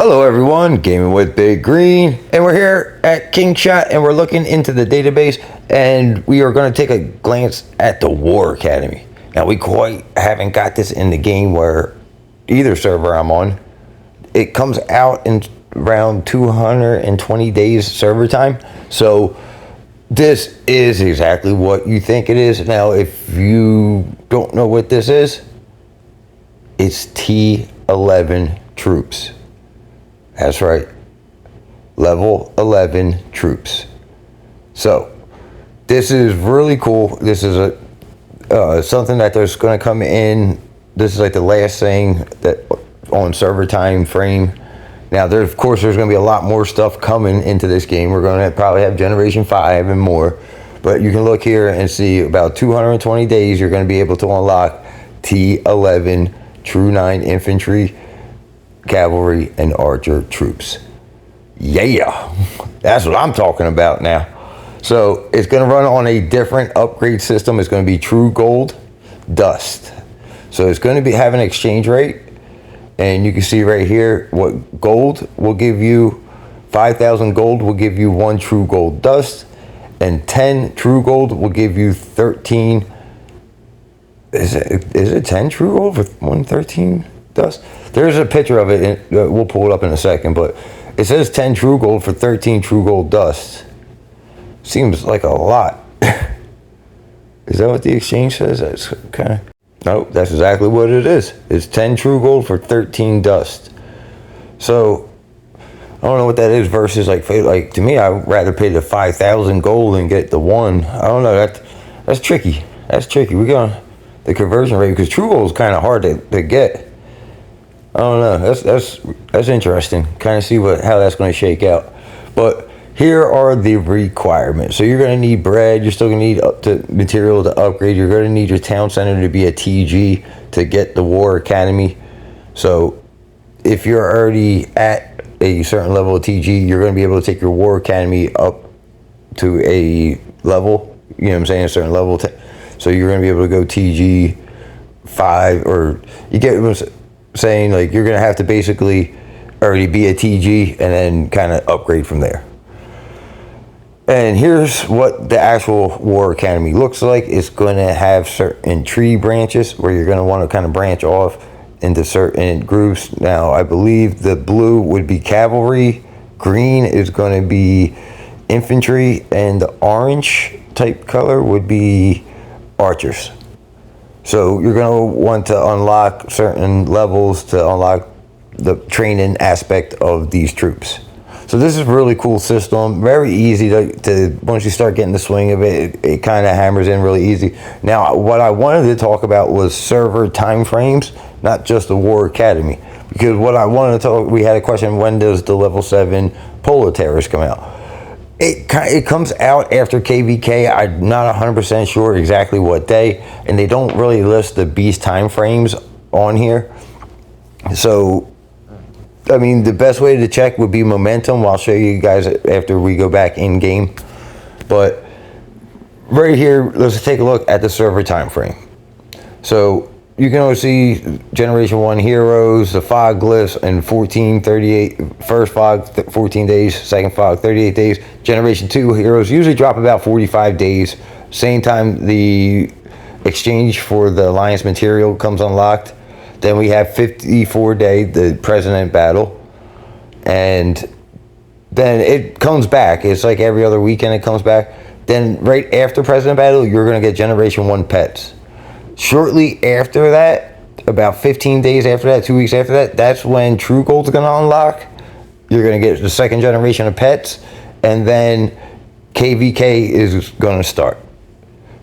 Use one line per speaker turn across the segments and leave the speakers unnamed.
Hello everyone, Gaming with Big Green, and we're here at King Shot and we're looking into the database and we are going to take a glance at the War Academy. Now we quite haven't got this in the game where either server I'm on. It comes out in around 220 days server time, so this is exactly what you think it is. Now if you don't know what this is, it's T11 troops. That's right, level 11 troops. So this is really cool. This is a something that there's going to come in. This is like the last thing that on server time frame. Now there, of course, there's going to be a lot more stuff coming into this game. We're going to probably have Generation 5 and more, but you can look here and see about 220 days you're going to be able to unlock T11 True 9 infantry, cavalry, and archer troops. Yeah, that's what I'm talking about now. So it's going to run on a different upgrade system. It's going to be Truegold Dust. So it's going to be have an exchange rate, and you can see right here what gold will give you. 5,000 gold will give you 1 Truegold Dust, and 10 Truegold will give you 13. Is it 10 Truegold for 113 dust? There's a picture of it, and we'll pull it up in a second, but it says 10 Truegold for 13 Truegold dust. Seems like a lot. Is that what the exchange says? That's kind of... Nope, that's exactly what it is. It's 10 Truegold for 13 dust. So I don't know what that is versus like to me, I'd rather pay the 5,000 gold and get the 1. I don't know, that's tricky. That's tricky. We got the conversion rate because Truegold is kind of hard to get. I don't know. That's interesting. Kind of see how that's going to shake out. But here are the requirements. So you're going to need bread. You're still going to need material to upgrade. You're going to need your town center to be a TG to get the War Academy. So if you're already at a certain level of TG, you're going to be able to take your War Academy up to a level. You know what I'm saying? A certain level. So you're going to be able to go TG 5, or you get what I'm saying, like you're going to have to basically already be a TG and then kind of upgrade from there. And here's what the actual War Academy looks like. It's going to have certain tree branches where you're going to want to kind of branch off into certain groups. Now, I believe the blue would be cavalry, green is going to be infantry, and the orange type color would be archers. So you're going to want to unlock certain levels to unlock the training aspect of these troops. So this is a really cool system. Very easy to once you start getting the swing of it, it kind of hammers in really easy. Now, what I wanted to talk about was server time frames, not just the War Academy. Because what I wanted to talk, we had a question, when does the level 7 Polar Terrorist come out? It comes out after KVK. I'm not 100% sure exactly what day, and they don't really list the beast time frames on here. So, I mean, the best way to check would be momentum. I'll show you guys after we go back in game. But right here, let's take a look at the server time frame. So you can always see Generation 1 heroes, the fog glyphs, and 38. First fog, 14 days. Second fog, 38 days. Generation 2 heroes usually drop about 45 days. Same time the exchange for the Alliance material comes unlocked. Then we have 54-day, the President battle. And then it comes back. It's like every other weekend it comes back. Then right after President battle, you're going to get Generation 1 pets. Shortly after that, about 15 days after that, 2 weeks after that, that's when Truegold's going to unlock. You're going to get the second generation of pets, and then KVK is going to start.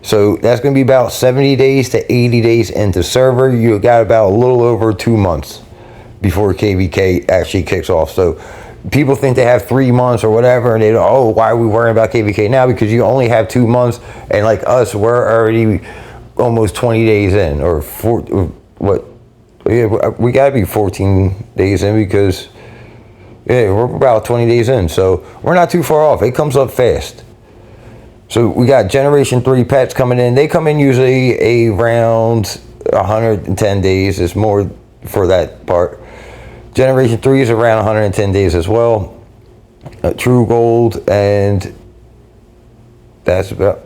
So that's going to be about 70 days to 80 days into server. You got about a little over 2 months before KVK actually kicks off. So people think they have 3 months or whatever, and they don't, oh, why are we worrying about KVK now? Because you only have 2 months, and like us, we're already almost 20 days in, or what? Yeah, we gotta be 14 days in because yeah, we're about 20 days in, so we're not too far off. It comes up fast. So we got Generation 3 pets coming in. They come in usually around 110 days. It's more for that part. Generation 3 is around 110 days as well. Truegold, and that's about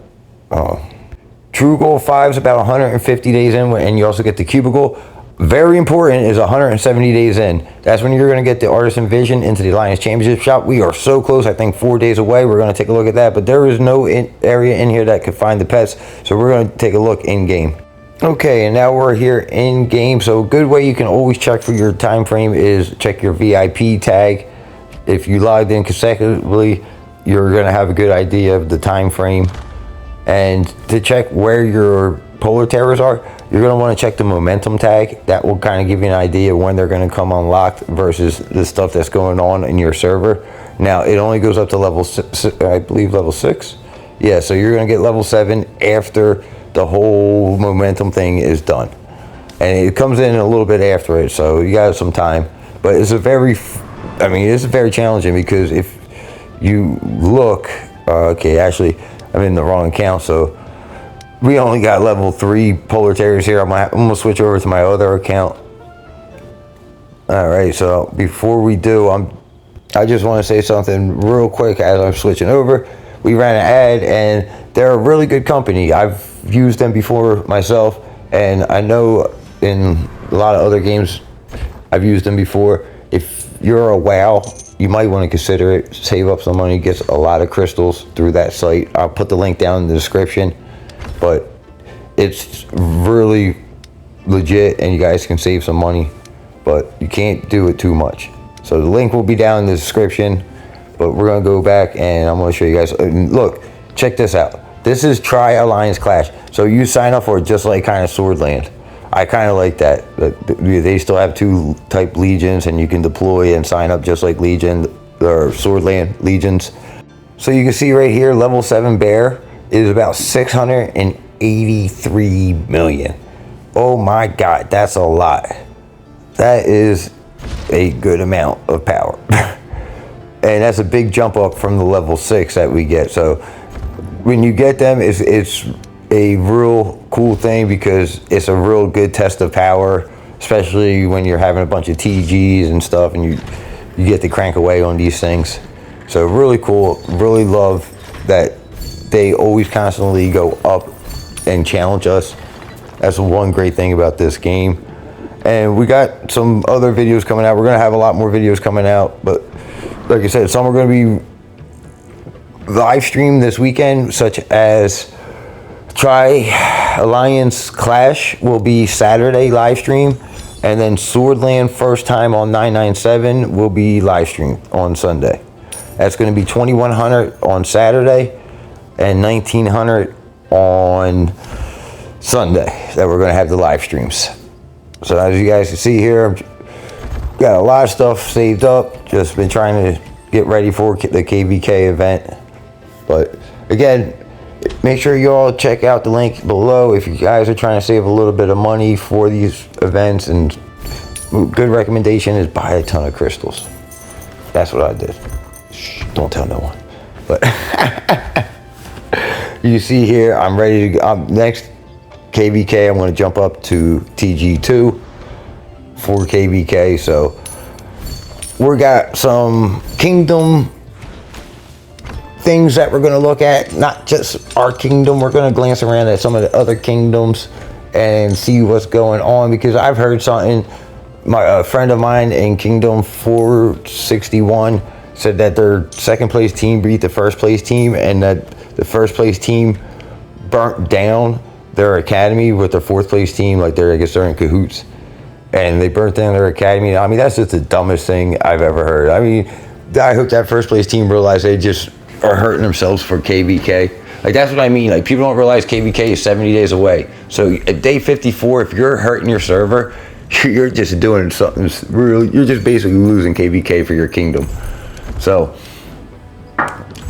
Truegold 5 is about 150 days in, and you also get the cubicle. Very important is 170 days in. That's when you're going to get the Artisan Vision into the Alliance Championship shop. We are so close, I think 4 days away. We're going to take a look at that, but there is no area in here that could find the pets, so we're going to take a look in game. Okay, and now we're here in game. So a good way you can always check for your time frame is check your VIP tag. If you logged in consecutively, you're going to have a good idea of the time frame. And to check where your polar terrors are, you're going to want to check the momentum tag. That will kind of give you an idea when they're going to come unlocked versus the stuff that's going on in your server. Now, it only goes up to level 6, I believe level 6. Yeah, so you're going to get level 7 after the whole momentum thing is done. And it comes in a little bit after it, so you got some time. But it's it's very challenging because if you look, okay, actually, I'm in the wrong account, so we only got level 3 polar terriers here. I'm gonna switch over to my other account. All right, so before we do, I just want to say something real quick as I'm switching over. We ran an ad, and they're a really good company. I've used them before myself, and I know in a lot of other games I've used them before. If you're a WoW, you might want to consider it. Save up some money, get a lot of crystals through that site. I'll put the link down in the description, but it's really legit and you guys can save some money, but you can't do it too much. So the link will be down in the description, but we're going to go back and I'm going to show you guys. Look, check this out. This is Try Alliance Clash. So you sign up for it just like kind of Swordland. I kind of like that. They still have 2 type legions and you can deploy and sign up just like Legion or Swordland legions. So you can see right here, level 7 bear is about 683 million. Oh my God, that's a lot. That is a good amount of power. And that's a big jump up from the level 6 that we get. So when you get them, it's a real cool thing because it's a real good test of power, especially when you're having a bunch of TGs and stuff and you get to crank away on these things. So really cool. Really love that they always constantly go up and challenge us. That's one great thing about this game. And we got some other videos coming out. We're going to have a lot more videos coming out, but like I said, some are going to be live streamed this weekend, such as Try Alliance Clash will be Saturday live stream, and then Swordland first time on 997 will be live stream on Sunday. That's going to be 2100 on Saturday and 1900 on Sunday that we're going to have the live streams. So as you guys can see here, I've got a lot of stuff saved up. Just been trying to get ready for the KVK event. But again, make sure you all check out the link below if you guys are trying to save a little bit of money for these events. And good recommendation is buy a ton of crystals. That's what I did. Shh, don't tell no one. But you see here, I'm ready to go. Next KVK, I'm going to jump up to TG2 for KVK. So we got some kingdom things that we're going to look at, not just our kingdom. We're going to glance around at some of the other kingdoms and see what's going on, because I've heard something. A friend of mine in Kingdom 461 said that their second place team beat the first place team, and that the first place team burnt down their academy with their fourth place team. Like I guess they're in cahoots, and they burnt down their academy. I mean, that's just the dumbest thing I've ever heard. I mean, I hope that first place team realized they just are hurting themselves for KVK. Like, that's what I mean. Like, people don't realize KVK is 70 days away. So at day 54, if you're hurting your server, you're just doing something real. You're just basically losing KVK for your kingdom. So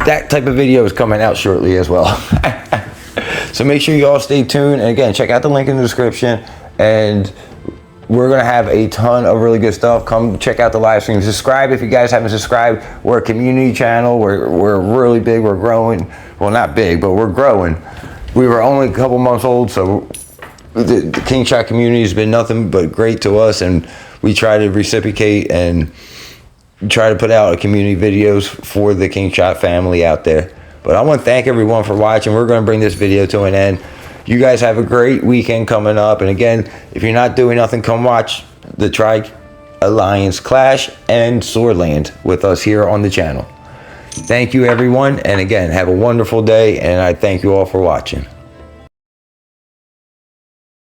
that type of video is coming out shortly as well. So make sure you all stay tuned. And again, check out the link in the description. And we're going to have a ton of really good stuff. Come check out the live stream. Subscribe if you guys haven't subscribed. We're a community channel. We're really big. We're growing. Well, not big, but we're growing. We were only a couple months old, so the King Shot community has been nothing but great to us, and we try to reciprocate and try to put out community videos for the King Shot family out there. But I want to thank everyone for watching. We're going to bring this video to an end. You guys have a great weekend coming up. And again, if you're not doing nothing, come watch the Tri-Alliance Clash and Swordland with us here on the channel. Thank you, everyone. And again, have a wonderful day. And I thank you all for watching.